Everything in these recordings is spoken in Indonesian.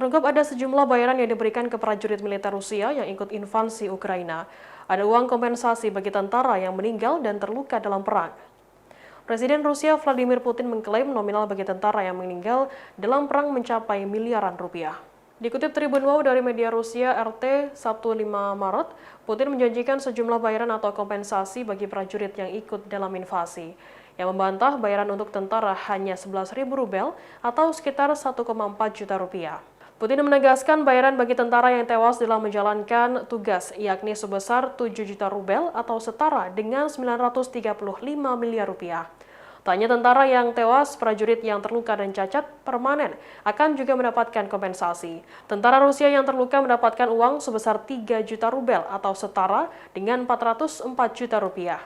Terungkap ada sejumlah bayaran yang diberikan ke prajurit militer Rusia yang ikut invasi Ukraina. Ada uang kompensasi bagi tentara yang meninggal dan terluka dalam perang. Presiden Rusia Vladimir Putin mengklaim nominal bagi tentara yang meninggal dalam perang mencapai miliaran rupiah. Dikutip Tribun Wow dari media Rusia RT Sabtu 5 Maret, Putin menjanjikan sejumlah bayaran atau kompensasi bagi prajurit yang ikut dalam invasi. Yang membantah bayaran untuk tentara hanya 11.000 rubel atau sekitar 1,4 juta rupiah. Putin menegaskan bayaran bagi tentara yang tewas dalam menjalankan tugas, yakni sebesar 7 juta rubel atau setara dengan 935 miliar rupiah. Tak hanya tentara yang tewas, prajurit yang terluka dan cacat permanen akan juga mendapatkan kompensasi. Tentara Rusia yang terluka mendapatkan uang sebesar 3 juta rubel atau setara dengan 404 juta rupiah.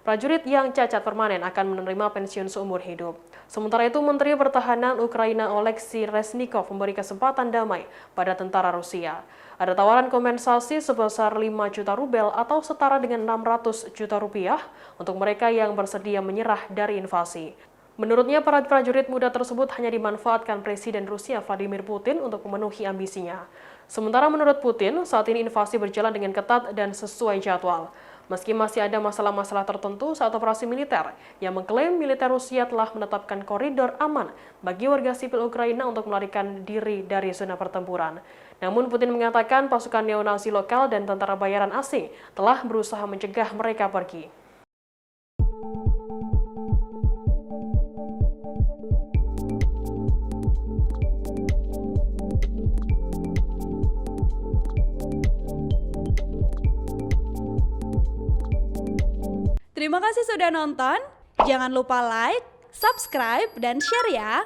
Prajurit yang cacat permanen akan menerima pensiun seumur hidup. Sementara itu, Menteri Pertahanan Ukraina Oleksiy Reznikov memberi kesempatan damai pada tentara Rusia. Ada tawaran kompensasi sebesar 5 juta rubel atau setara dengan 600 juta rupiah untuk mereka yang bersedia menyerah dari invasi. Menurutnya, para prajurit muda tersebut hanya dimanfaatkan Presiden Rusia Vladimir Putin untuk memenuhi ambisinya. Sementara menurut Putin, saat ini invasi berjalan dengan ketat dan sesuai jadwal. Meski masih ada masalah-masalah tertentu saat operasi militer, yang mengklaim militer Rusia telah menetapkan koridor aman bagi warga sipil Ukraina untuk melarikan diri dari zona pertempuran. Namun Putin mengatakan pasukan neo-Nazi lokal dan tentara bayaran asing telah berusaha mencegah mereka pergi. Terima kasih sudah nonton. Jangan lupa like, subscribe, dan share ya.